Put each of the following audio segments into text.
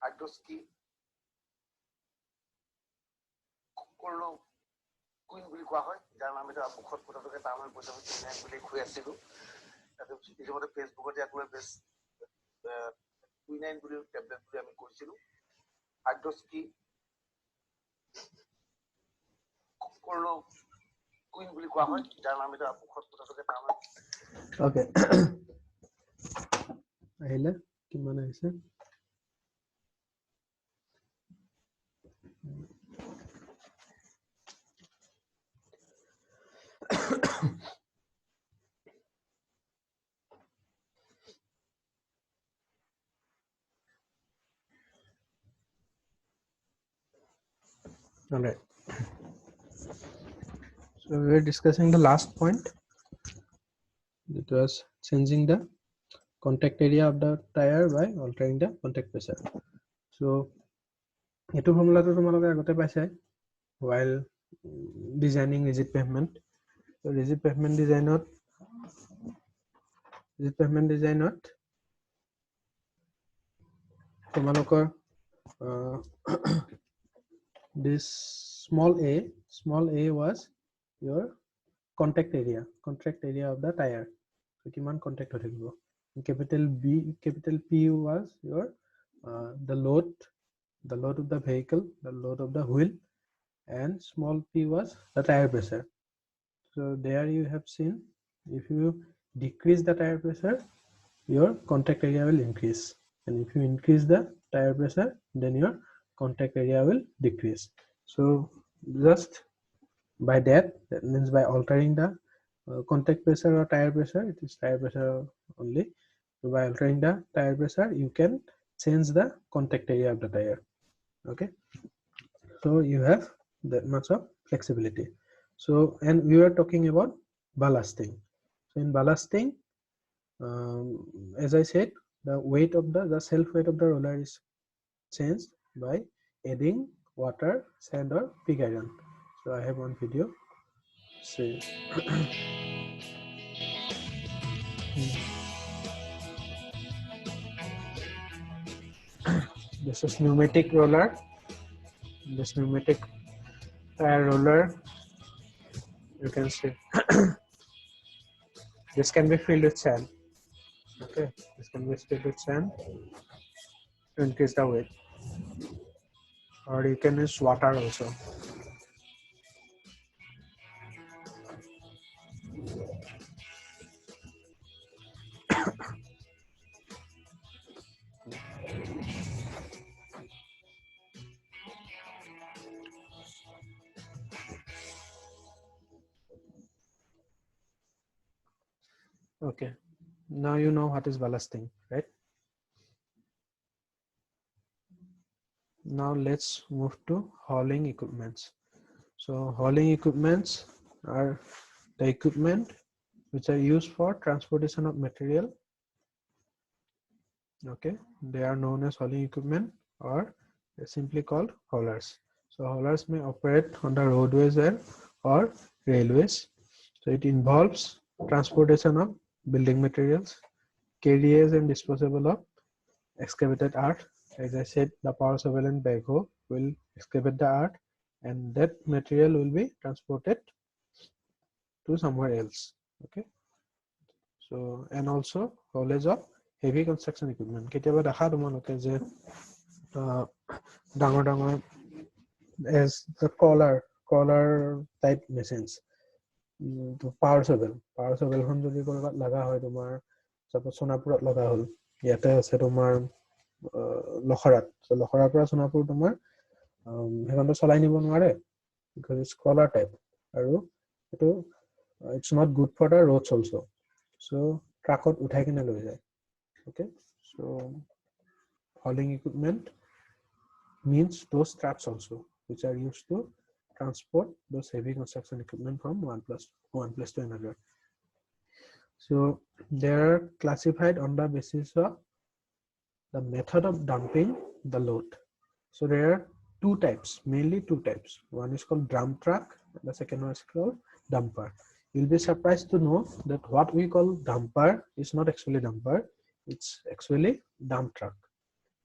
আগ্ৰস্কি কৰলো queen বুলি কোৱা হয়, যাৰ নাম এটা মুখত ফুটাটোকে তাৰ নাম পইচা বুলি কৈ আছিলো। ইতিমধ্যে ফেচবুকত ইয়াক লৈ বেছ কুইনাইন বুলি টেবলেট বুলি আমি কৈছিলো। আগ্ৰস্কি কৰলো কুইন বুলি কোৱা হয়, যাৰ নাম এটা মুখত ফুটাটোকে তাৰ নাম। ওকে, আহিলে কিমান আহিছে? All right. So we were discussing the last point. It was changing the contact area of the tire by altering the contact pressure. So etu formula to tomaloke agote paise while designing rigid pavement. So rigid pavement design not tomalokor this small a was your contact area of the tire. So kiman contact hothikbo, capital P was your the load of the vehicle, the load of the wheel, and small p was the tire pressure. So there you have seen, if you decrease the tire pressure, your contact area will increase, and if you increase the tire pressure, then your contact area will decrease. So just by that means by altering the contact pressure or tire pressure, it is tire pressure only. So by altering the tire pressure, you can change the contact area of the tire. Okay, so you have that much of flexibility. So, and we were talking about ballasting. So in ballasting, as I said, the weight of the self weight of the roller is changed by adding water, sand, or pig iron. So I have one video. See. This is pneumatic roller. This pneumatic tire roller, you can see. This can be filled with sand. Okay, this can be filled with sand to increase the weight, or you can use water also. Okay, now you know what is ballasting, right? Now let's move to hauling equipments. So hauling equipments are the equipment which are used for transportation of material. Okay, they are known as hauling equipment, or they're simply called haulers. So haulers may operate on the roadways or railways. So it involves transportation of building materials, carriers and disposal of excavated earth. As I said, the power shovel and backhoe will excavate the earth, and that material will be transported to somewhere else. Okay, so and also haulage of heavy construction equipment. Ketiaba dekha tomaloke je dangor as the collar type machines. To power shovel khon jodi korbat laga hoy tomar suppose sonapurat laga hol yate ase tomar lokharat. So lokharar pora sonapur tomar hekonto cholai nibo nware because it's collar type, aru eto it's not good for the roads also. So truckot uthai kine loi jay. Okay, so hauling equipment means those trucks also which are used to transport those heavy construction equipment from one place to another. So they are classified on the basis of the method of dumping the load. So there are two types, mainly two types. One is called drum truck, and the second one is called dumper. You'll be surprised to know that what we call dumper is not actually dumper, it's actually dump truck.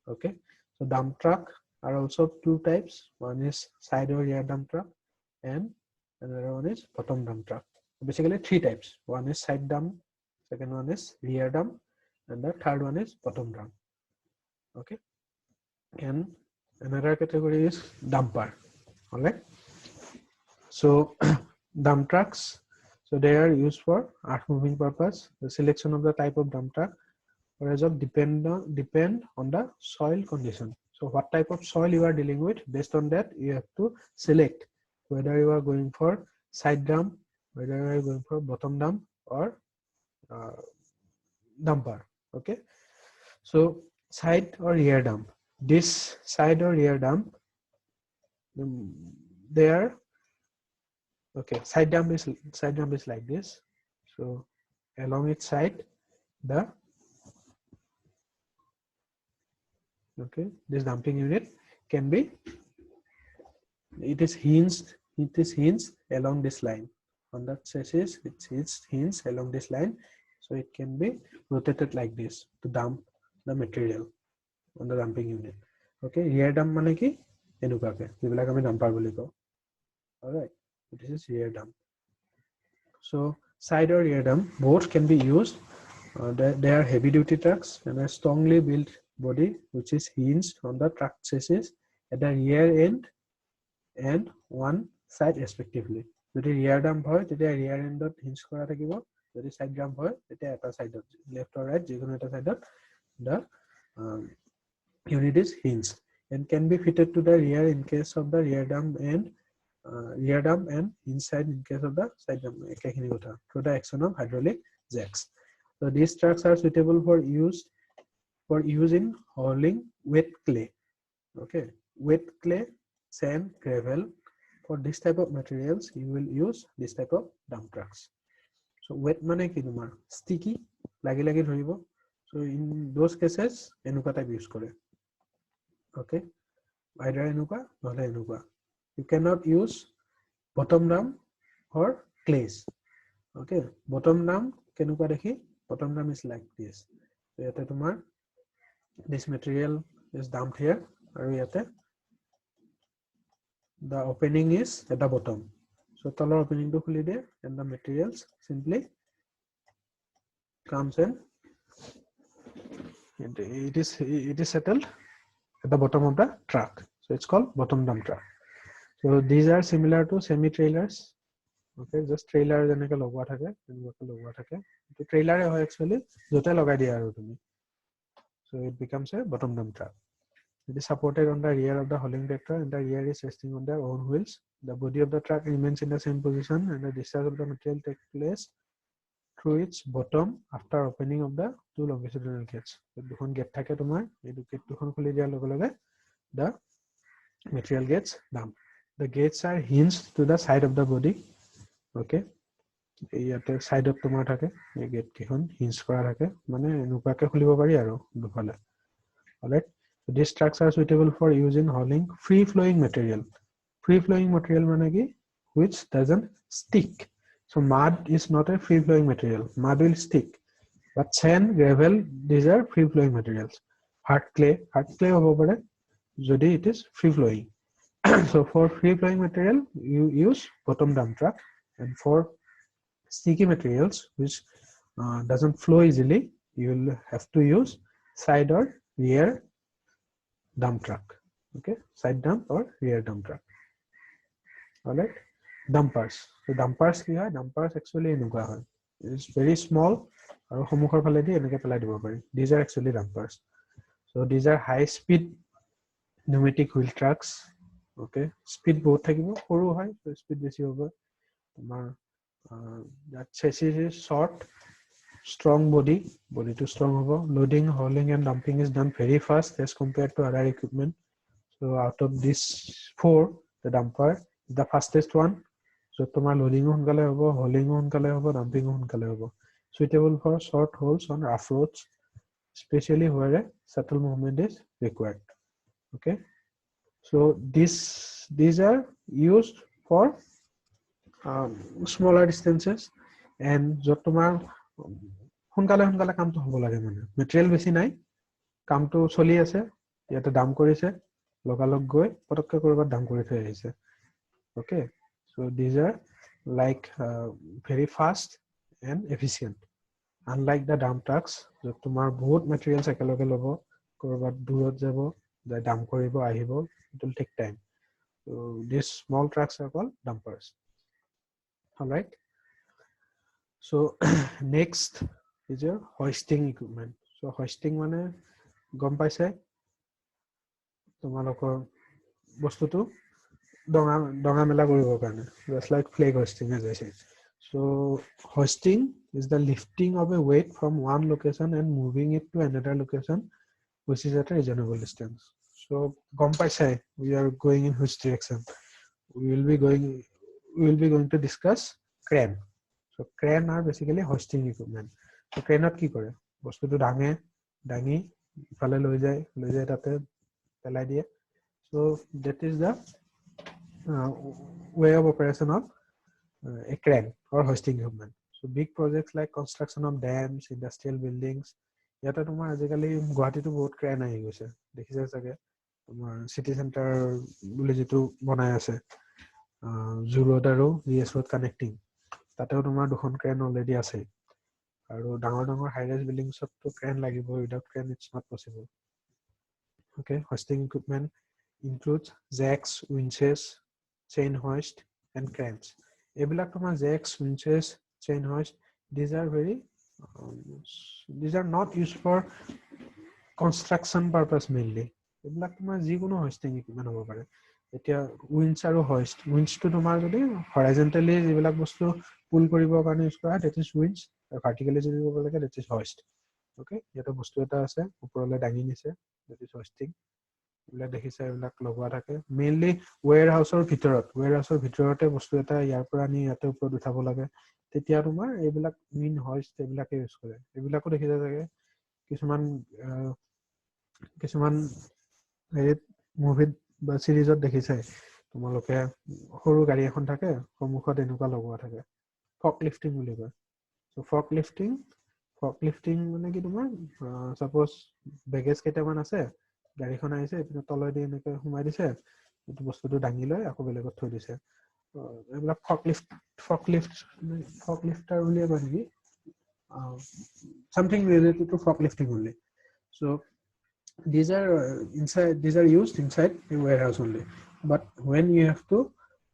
Okay, so So dump truck are also two types. One is side or rear dump truck, and another one is bottom dump truck. Basically 3 types. One is side dump, second one is rear dump, and the third one is bottom dump. Okay, and another category is dumper. All right, so dump trucks, so they are used for earth moving purpose. The selection of the type of dump truck or as of depend on the soil condition. So what type of soil you are dealing with, based on that you have to select whether you are going for side dump, whether you are going for bottom dump, or dumper. Okay, so side or rear dump, this side or rear dump, they are okay. Side dump is like this. So along its side, the okay, this dumping unit can be, it is hinged along this line. On that chassis, it's hinged along this line, so it can be rotated like this to dump the material on the dumping unit. Okay, rear dump mane ki enukake jibilak ami dumper boli ko. All right, this is rear dump. So side or rear dump both can be used. They are heavy duty trucks and a strongly built body which is hinged on the truck chassis at the rear end and one side respectively. যদি rear dump হয় তেতিয়া rear end ত hinge কৰা থাকিব, যদি side dump হয় তেতিয়া এটা side to left or right যিকোনো এটা side to the unit is hinged and can be fitted to the rear in case of the rear dump and inside in case of the side dump ekekhini kotha through the action of hydraulic jacks. So these trucks are suitable for use in hauling wet clay. Okay, wet clay, sand, gravel. For this type of materials, you will use this type of dump trucks. So wet mane ki tumar sticky lagi dhoribo. So in those cases, enuka type use kore. Okay, either enuka nohole enuka. You cannot use bottom dump or clays. Okay, bottom dump kenuka dekhi, bottom dump is like this. So yate tumar this material is dumped here, aru yate the opening is at the bottom. So talar opening to khuli there and the materials simply comes in. It is settled at the bottom of the truck. So it's called bottom dump truck. So these are similar to semi trailers. Okay, just trailer jeneka logwa thake, enaka logwa thake. To trailer e hoy actually jote logai dia aru tumi. So it becomes a bottom dump truck. It is supported on the rear of the hauling tractor and the rear is resting on their own wheels. The body of the truck remains in the same position and the discharge of the material takes place through its bottom after opening of the two longitudinal gates. Dukhon gate thake tomar, ei gate dukhon khuli diar loge loge the material gets dumped. The gates are hinged to the side of the body. Okay, yate side of tomar thake, ei gate kekhon hinged kora thake, mane enukake khulibo pari aru duphale. All right. So these trucks are suitable for use in hauling free-flowing material. Free-flowing material managi which doesn't stick. So mud is not a free-flowing material. Mud will stick. But sand, gravel, these are free-flowing materials. Hard clay hobo pare jodi it is free-flowing. So for free-flowing material, you use bottom dump truck, and for sticky materials which doesn't flow easily, you will have to use side or rear dump truck. Okay, side dump or rear dump truck. All right, dumpers. So dumpers ki hoy, dumpers actually enuka hoy, it's very small aru homukhor phale di enake pelai dibo pari. These are actually dumpers. So these are high speed pneumatic wheel trucks. Okay, speed bahut thakibo, horu hoy, so speed beshi hobo. Tomar that chassis is short, strong body to strong hobo. Loading, hauling and dumping is done very fast as compared to other equipment. So out of these 4, the dumper is the fastest one. So tomar loading honkale hobo, hauling honkale hobo, dumping honkale hobo. Suitable for short hauls on rough roads, especially where a subtle movement is required. Okay, so these are used for smaller distances and jot tomar honkale kaam to hobo lage, mane material beshi nai, kaam to choli ase, ইয়াতে ডাম কৰিছে লগালগ গৈ পটককে কৰবাত ডাম কৰি থৈ আহিছে okay so these are like very fast and efficient unlike the dump trucks য'ত তোমাৰ বহুত materials একেলগে ল'ব কৰবাত দূৰত যাব যাই ডাম কৰিব আহিব it will take time so these small trucks are called dumpers all right so next is your hoisting equipment so hoisting মানে গম পাইছে তোমালোকৰ বস্তুটো ডঙা মেলা কৰিবৰ কাৰণে just like flag hoisting as I said so hoisting is the lifting of a weight from one location and moving it to another location which is at a reasonable distance so গম পাইছে we are going in which direction we will be going to discuss crane so crane are basically hoisting equipment so crane কি কৰে বস্তুটো ডাঙি ইফালে লৈ যায় তাতে পেলাই দিয়ে so that is the way of operation of a crane or hoisting equipment so big projects like construction of dams industrial buildings ইয়াতে তোমাৰ আজিকালি গুৱাহাটীতো বহুত ক্ৰেন আহি গৈছে দেখিছা চাগে তোমাৰ সিটি সেন্টাৰ বুলি যেটো বনাই আছে জুৰোড আৰু জিএছ ৰোড কানেক্টিং তাতেও তোমাৰ দুখন ক্ৰেন অলৰেডি আছে আৰু ডাঙৰ হাই ৰাইজ বিল্ডিংছতো ক্ৰেন লাগিব without crane it's not possible okay hoisting equipment includes jacks winches chain hoist and cranes এইবিলাক তোমাৰ jacks winches chain hoist these are not used for construction purpose mainly এইবিলাক তোমাৰ যিকোনো hoisting equipment হ'ব পাৰে এতিয়া winch আৰু hoist winch to তোমাৰ যদি horizontally যিবিলাক বস্তু পুল কৰিবৰ কাৰণে ইউজ কৰা that is winch আৰু vertically যদি কৰিব লাগে that is hoist okay ইয়াতে বস্তু এটা আছে ওপৰলৈ দাঙি নিছে that is hoisting এইবিলাক দেখিছা এইবিলাক লগোৱা থাকে মেইনলি ওয়্যাৰহাউসৰ ভিতৰতে বস্তু এটা ইয়াৰ পৰা নি ইয়াতে ওপৰত উঠাব লাগে তেতিয়া তোমাৰ এইবিলাক মেইন hoist এইবিলাকে ইউজ কৰে এইবিলাকো দেখিছা চাগে কিছুমান হেৰিত মুভিত বা সিৰিজত দেখিছে তোমালোকে সৰু গাড়ী এখন থাকে সন্মুখত এনেকুৱা লগোৱা থাকে ফকলিফটিং বুলি কয় সো ফকলিফটিং মানে কি তোমাৰ সাপোজ বেগেজ কেইটামান আছে গাড়ীখন আহিছে কিন্তু তললৈ এনেকৈ সোমাই দিছে এইটো বস্তুটো দাঙি লৈ আকৌ বেলেগত থৈ দিছে এইবিলাক ফকলিফটাৰ বুলি কয় নেকি something related to forklifting only so these are used inside the warehouse only but when you have to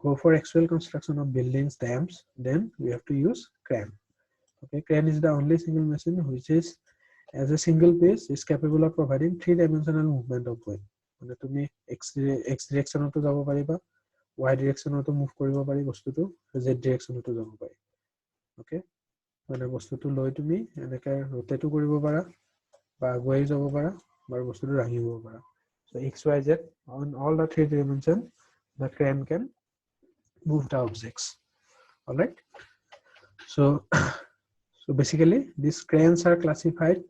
go for actual construction of buildings dams then we have to use crane okay crane is the only single machine which is as a single piece is capable of providing three-dimensional movement of weight মানে তুমি x directionতো যাব পাৰিবা y directionতো move কৰিব পাৰি বস্তুটো z directionতো যাব পাৰি okay মানে বস্তুটো লৈ তুমি এনেকৈ ৰোটেটো কৰিব পাৰা বা আগুৱাই যাব পাৰা বা বস্তুটো ৰাখিব পাৰা so xyz on all the three dimensions the crane can move the objects all right so basically these cranes are classified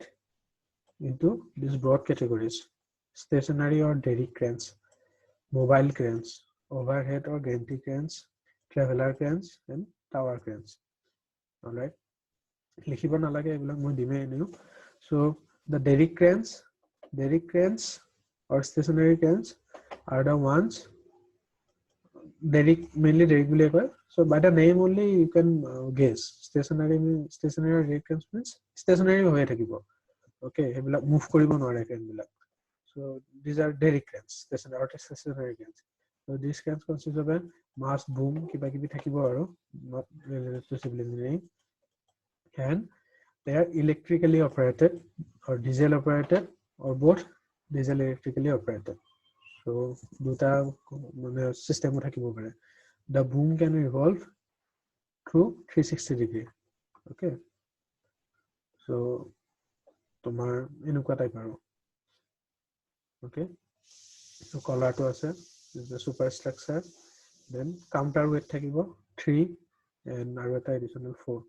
into these broad categories stationary or derrick cranes mobile cranes overhead or gantry cranes traveler cranes and tower cranes all right লিখিব নালাগে এইবিলাক মই দিমে এনেও so the derrick cranes or stationary cranes are the ones mainly derrick বুলি কয় so by the name only you can guess stationary derrick cranes means stationary হৈ থাকিব okay এইবিলাক মুভ কৰিব নোৱাৰে ক্ৰেন বিলাক so these are derrick cranes stationary cranes so these cranes consist of a mast boom কিবা কিবি থাকিব আৰু not related to civil engineering and they are electrically operated or diesel operated or both diesel electrically operated so দুটা মানে system থাকিব পাৰে the boom can revolve through 360 degree okay so তোমাৰ এনেকুৱা টাইপ আৰু okay so কলাৰটো আছে is the superstructure then counterweight থাকিব 3 and আৰু এটা additional 4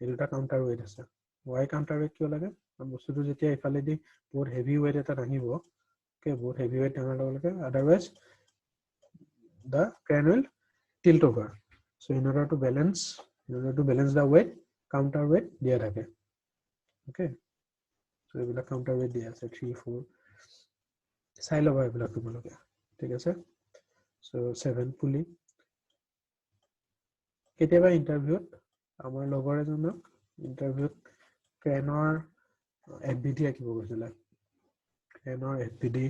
এই দুটা কাউন্টাৰৱেট আছে why counterweight কিয় লাগে বস্তুটো যেতিয়া ইফালেদি বহুত হেভি weight এটা দাঙিব okay বহুত হেভি weight দাঙাৰ লগে otherwise the crane will tilt over so in order to balance the weight counterweight দিয়া থাকে okay so এইবিলাক counterweight দিয়া আছে 3 4 চাই ল'বা এইবিলাক তোমালোকে ঠিক আছে সো 7 পুলি কেতিয়াবা ইন্টাৰভিউত আমাৰ লগৰ এজনক ইন্টাৰভিউত ক্ৰেনৰ এফবিডি আঁকিব কৈছিলে ক্ৰেনৰ এফবিডি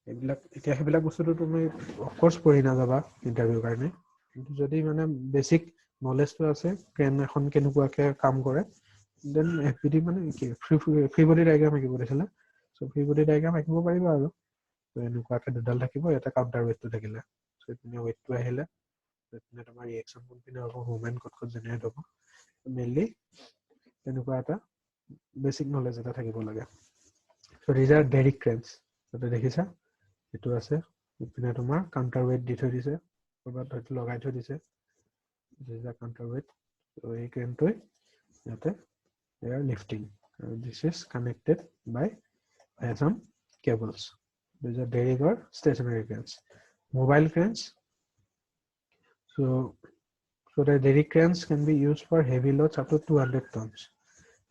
এইবিলাক এতিয়া সেইবিলাক বস্তুটো তুমি অফকোৰ্স পঢ়ি নাযাবা ইন্টাৰভিউৰ কাৰণে কিন্তু যদি মানে বেসিক নলেজটো আছে ক্ৰেন এখন কেনেকুৱাকে কাম কৰে দেন এফবিডি মানে কি ফ্ৰী বডি ডায়াগ্ৰাম আঁকিব দিছিলে সো ফ্ৰী বডি ডায়াগ্ৰাম আঁকিব পাৰিবা আৰু তো এনেকুৱাকে দুডাল থাকিব এটা কাউন্টাৰ ৱেটটো থাকিলে সো ইপিনে ৱেটটো আহিলে ইপিনে তোমাৰ ৰিएक्शन কোনপিনে হ'ব মুভমেন্ট ক'ত জেনেৰেট হ'ব মেইনলি এনেকুৱা এটা বেসিক নলেজ এটা থাকিব লাগে সো দিজ আৰ ডেৰিক ক্ৰেনছ তো দেখিছা এটো আছে ইপিনে তোমাৰ কাউন্টাৰ ৱেট দি থৈ দিছে কৰবাত হয়তো লগাই থৈ দিছে দিজ আৰ কাউন্টাৰ ৱেট তো এই ক্ৰেনটোই ইয়াতে they are lifting this is connected by some cables these are derrick or stationary cranes mobile cranes so the derrick cranes can be used for heavy loads up to 200 tons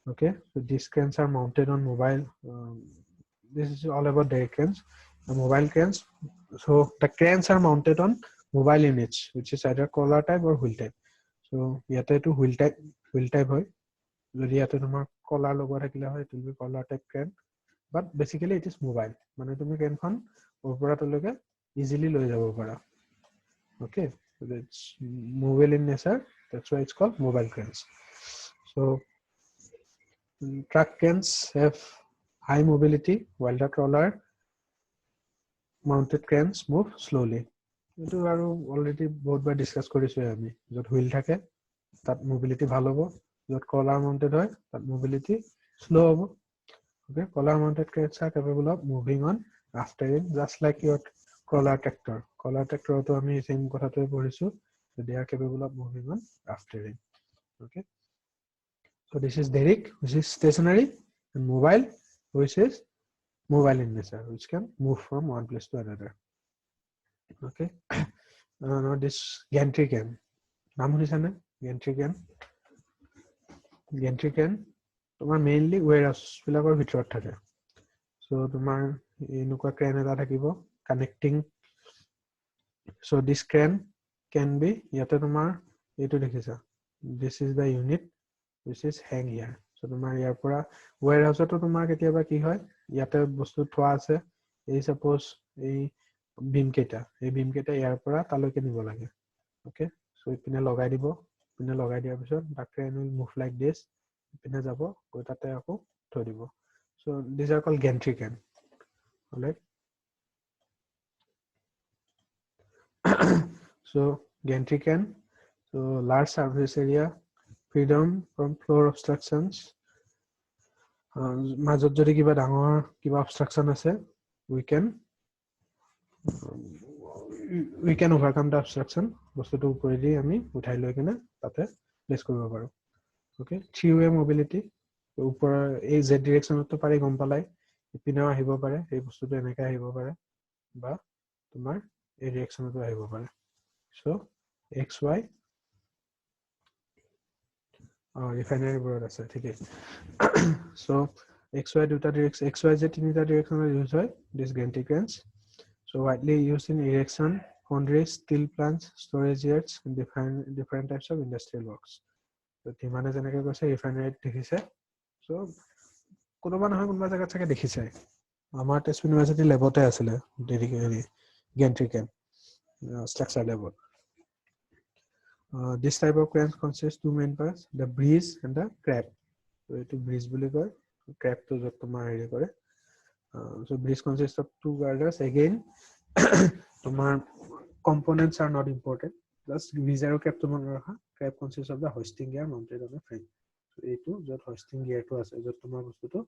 okay so these cranes are mounted on mobile this is all about derrick cranes the mobile cranes so the cranes are mounted on mobile units which is either collar type or wheel type so yate to wheel type hoy যদি ইয়াতে তোমাৰ কলাৰ লগোৱা থাকিলে হয় it will be collar type crane but basically it is mobile মানে তুমি ক্ৰেনখন ওপৰৰ তলকে easily লৈ যাব পাৰা okay so it's movable in nature that's why it's called mobile cranes so truck cranes have high mobility while the crawler mounted cranes move slowly এটো আৰু already বহুতবাৰ discuss কৰিছো আমি যত হুইল থাকে তাত মোবিলিটি ভাল হ'ব যত কলাৰ মাউন্টেড হয় তাত মোবিলিটি স্লো হ'ব okay collar mounted cranes are capable of moving on aftering just like your crawler tractor to ami same kotha to porichu so they are capable of moving on aftering okay so this is derrick which is stationary and mobile which is mobile in nature which can move from one place to another okay now this gantry crane নাম শুনিছানে gantry crane তোমাৰ mainly ওয়্যাৰহাউস বিলাকৰ ভিতৰত থাকে so তোমাৰ এনেকুৱা crane এটা থাকিব connecting so this crane can be ইয়াতে তোমাৰ এইটো দেখিছা this is the unit which is hang here so তোমাৰ ইয়াৰ পৰা ওয়্যাৰহাউসটো তোমাৰ কেতিয়াবা কি হয় ইয়াতে বস্তু থোৱা আছে এই সাপোজ এই বিম কেটা ইয়াৰ পৰা তালৈকে নিব লাগে ওকে সো ইপিনে লগাই দিব ইপিনে লগাই দিয়াৰ পিছত the crane will move like this ইপিনে যাব গৈ তাতে আকৌ থৈ দিব so these are called gantry crane alright so gantry crane so large surface area freedom from floor obstructions মাজত যদি কিবা ডাঙৰ কিবা obstruction আছে we can overcome the obstruction বস্তুটো উপৰি দি আমি উঠাই লৈ কিনে তাতে প্লেস কৰিব পাৰো okay 3-way mobility ওপৰ এই z directionত পাৰি গম পালাই ইপিনেও আহিব পাৰে এই বস্তুটো এনেকৈ আহিব পাৰে বা তোমাৰ এই directionতো আহিব পাৰে so xy refinery board আছে ঠিক আছে so xy দুটা direction xyz তিনিটা directionত ইউজ হয় this gantry cranes so widely used in erection foundries steel plants storage yards and different types of industrial works so তিমানে যেনেকৈ কৈছে ৰিফাইনাৰীত দেখিছে so কোনোবা নহয় কোনোবা জায়গাত চাগে দেখিছে আমাৰ টেষ্ট ইউনিভাৰ্সিটি ল্যাবতে আছিলে gantry crane structure lab this type of cranes consists two main parts the breeze and the crab so etu breeze বুলি কয় crab to যত তোমাৰ হেৰি কৰে so breeze consists of two girders again তোমাৰ components are not important just breeze আৰু crab to মনত ৰাখা crab consists of the hoisting gear mounted on a frame so etu যত hoisting gear to আছে যত তোমাৰ বস্তুটো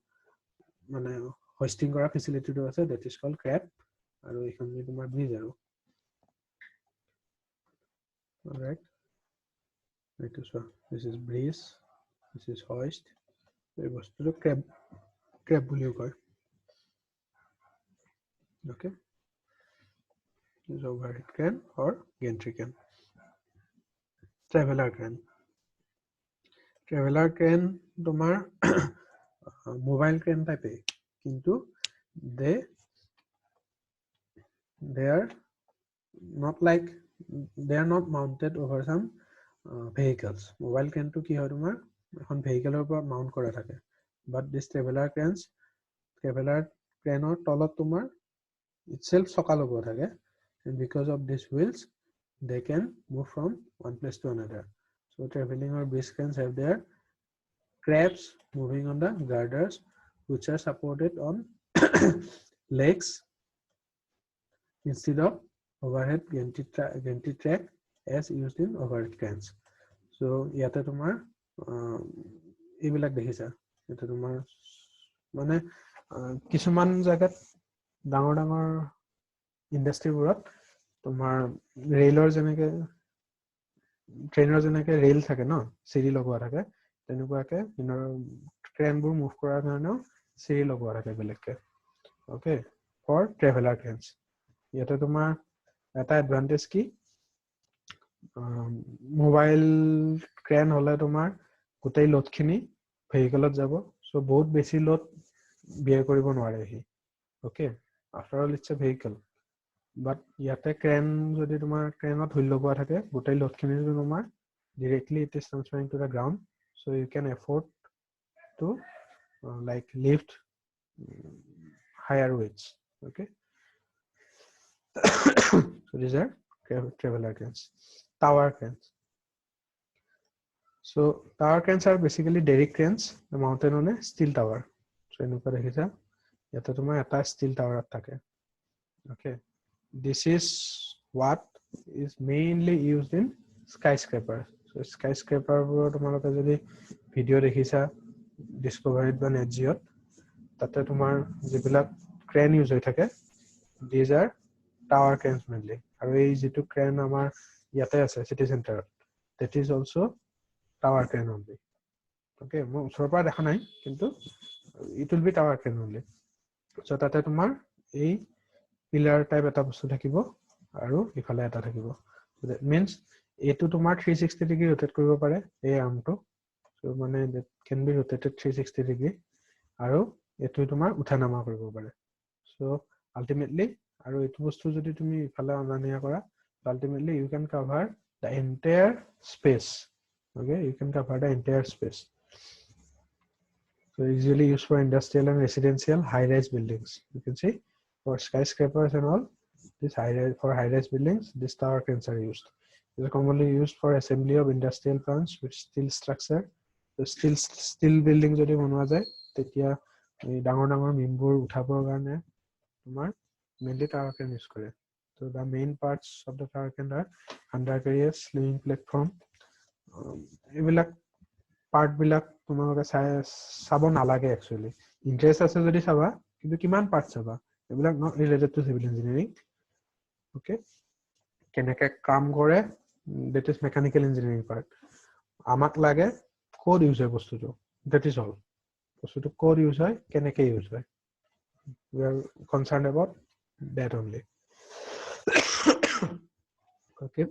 মানে hoisting কৰা facility to আছে that is called crab আৰু এখানে তোমাৰ breeze আৰু all right this is breeze this is hoist এই বস্তুটো crab বুলিও কয় okay this is overhead crane or gantry crane traveler crane তোমার মোবাইল ক্রেন টাইপে কিন্তু they they are not like they are not mounted over some vehicles. Mobile crane to ki hoy tumar ekhon vehicle or mount kora thake, but this traveler crane or tolot tumar itself soka logwa thake, and because of these wheels they can move from one place to another. So traveling or bridge cranes have their crabs moving on the girders, which are supported on legs instead of overhead gantry track as used in overhead cranes. So ইয়াতে তোমাৰ এইবিলাক দেখিছা, ইয়াতে তোমাৰ মানে কিছুমান জায়গাত ডাঙৰ ডাঙৰ ইন্ডাষ্ট্ৰীবোৰত তোমাৰ ৰেলৰ যেনেকে ট্ৰেইনৰ যেনেকে ৰেল থাকে ন, চিৰি লগোৱা থাকে, তেনেকুৱাকে ক্ৰেনবোৰ মুভ কৰাৰ কাৰণেও চিৰি লগোৱা থাকে বেলেগকে। Okay, for traveller cranes. ইয়াতে তোমাৰ এটা এডভান্টেজ কি, মোবাইল ক্ৰেন হলে তোমাৰ গোটেই লোডখিনি ভেহিকলত যাব, চ' বহুত বেছি লোড বিয়াৰ কৰিব নোৱাৰে সি। Okay, after all it's a vehicle, but ইয়াতে ক্ৰেন যদি তোমাৰ ক্ৰেনত হুইল লগোৱা থাকে, গোটেই লোডখিনি যদি তোমাৰ directly it is transferring to the ground, so you can afford to like lift higher weights. Okay. So these are traveler cranes. Tower cranes. So tower cranes are basically derrick cranes mounted on a steel tower. So enuka dekhisa yata tumar eta steel tower thake. Okay, this is what is mainly used in skyscrapers. So skyscraper bor tomaloke jodi video dekhisa discovery ba netgeot, tate tumar jibilak crane use hoi thake, these are tower cranes mainly. Aru ei jitu crane amar yate ase city center, that is also tower crane only. Okay, mo usor pora dekha nai, kintu it will be tower crane only. So tate tumar ei pillar type eta bostu thakibo aru ifale eta thakibo. So that means etu tumar 360 degree rotate koribo pare ei arm to. So mane that can be rotated 360 degree aru etu tumar utha nama koribo pare. So ultimately aru etu bostu jodi tumi ifale ananiya kora, ultimately you can cover the entire space. Okay, you can cover the entire space. So usually used for industrial and residential high-rise buildings. You can see for skyscrapers and all, this for high-rise buildings, this tower cranes are used. They are commonly used for assembly of industrial plants with steel structure. So steel buildings jodi banwa jay, tetia dangor dangor beambur uthabor karone tomar mainly tower crane use kore. So the main parts of the tower crane are undercarriage, living platform. Ebilak part bilak তোমালোকে চাব নালাগে actually, interest আছে যদি চাবা, কিন্তু কিমান part চাবা, এবিলাক not related to civil engineering. Okay, কেনেকে কাম কৰে, that is mechanical engineering part. আমাক লাগে code use হয় বস্তুটো, that is all. বস্তুটো code use হয়, কেনেকে use হয়, we are concerned about that only. Okay.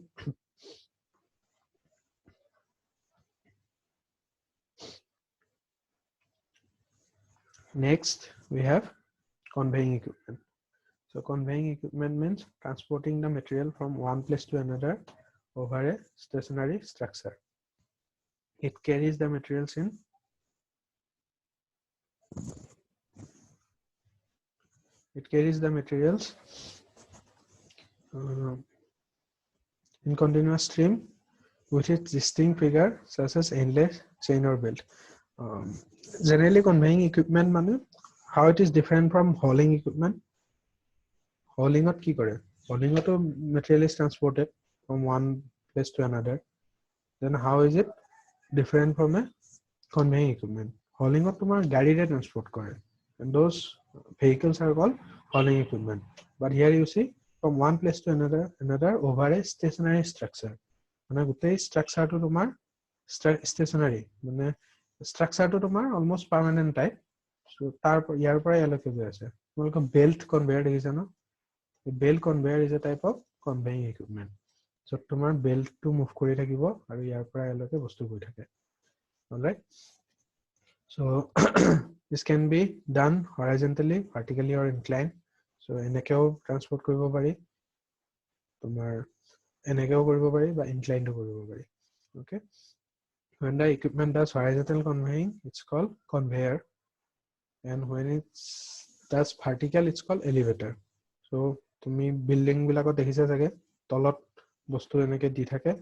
Next, we have conveying equipment. So conveying equipment means transporting the material from one place to another over a stationary structure. It carries the materials in continuous stream with its distinct figure such as endless chain or belt. Generally conveying equipment manu how it is different from hauling equipment. Hauling at ki kore, hauling to material is transported from one place to another. Then how is it different from a conveying equipment? Hauling at tumar gari re transport kore, and those vehicles are called hauling equipment. But here you see from one place to another over a stationary structure. Mane gotei structure to tumar stationary, mane structure to tumar almost permanent type. So tar yar pora yaloke jai ase tomolok belt conveyor dekhisa no. A belt conveyor is a type of conveying equipment. So tomar belt to move kori thakibo aru yar pora yaloke bostu goi thake. All right, so this can be done horizontally, vertically or inclined. So এনেকেও transport কৰিব পাৰি, তোমাৰ এনেকেও কৰিব পাৰি বা ইনক্লাইনটো কৰিব পাৰি. Okay. When the equipment does horizontal conveying, it's called conveyor, and when it's does vertical, it's called elevator. So তুমি বিল্ডিং বিলাকত দেখিছা চাগে তলত বস্তু এনেকে দি থাকে,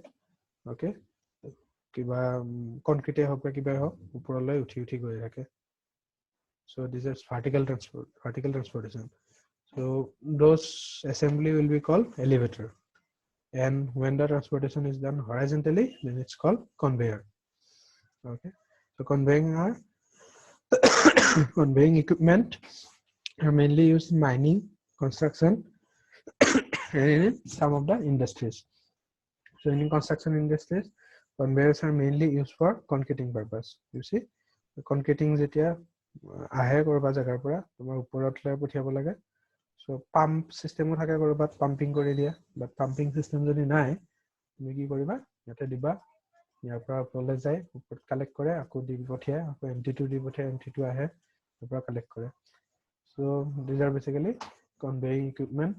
ওকে, কিবা কনক্ৰিটে হওক বা কিবাই হওক ওপৰলৈ উঠি উঠি গৈ থাকে. So this is vertical transportation. So those assembly will be called elevator. And when the transportation is done horizontally, then it's called conveyor. Okay. So conveying equipment are mainly used in mining, construction, and in some of the industries. So in construction industries, conveyors are mainly used for concreting purpose. You see, the concreting jetia ahe korba jagar pora tomar uporot le pothiabo lage. So pump system thake korbat pumping kori dia, but pumping system jodi nai tumi ki koriba yate diba ইয়াৰ পৰা ওপৰলৈ যায়, ওপৰত collect কৰে, আকৌ দি পঠিয়ায়, আকৌ MT2 দি পঠিয়ায়, MT2 আহে, তাৰ পৰা কালেক্ট কৰে. So these are basically conveying equipment.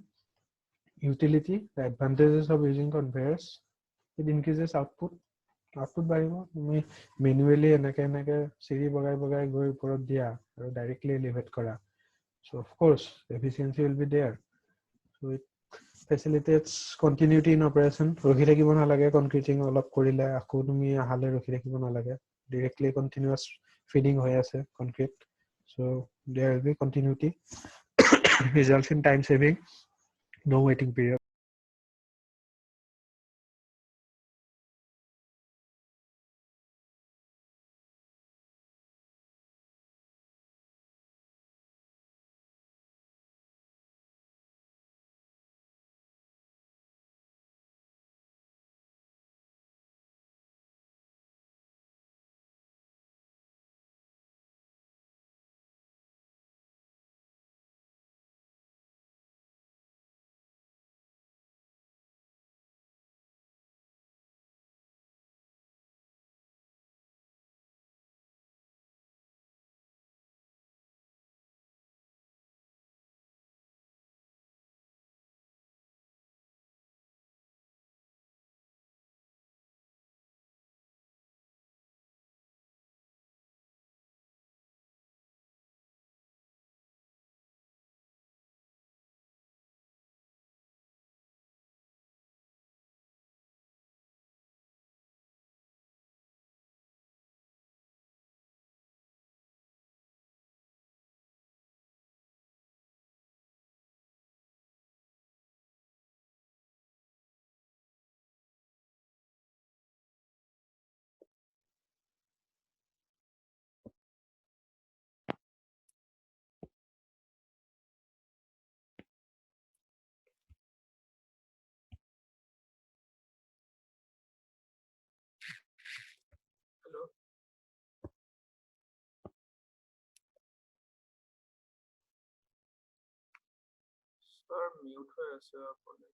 Utility, the advantages of using conveyors, it increases output. Output বাঢ়িব, তুমি manually এনেকে এনেকে চিৰি বগাই বগাই গৈ ওপৰত দিয়া আৰু directly elevate কৰা. So of course efficiency will be there. So it facilitates continuity in operation. ৰখি থাকিব নালাগে, কনক্ৰিটিং অলপ কৰিলে আকৌ তুমি আহালে ৰখি থাকিব নালাগে, directly continuous feeding হৈ আছে concrete. So there will be continuity. Results in time saving, no waiting period. Hello. Sir, mute হৈ আছে আপুনি.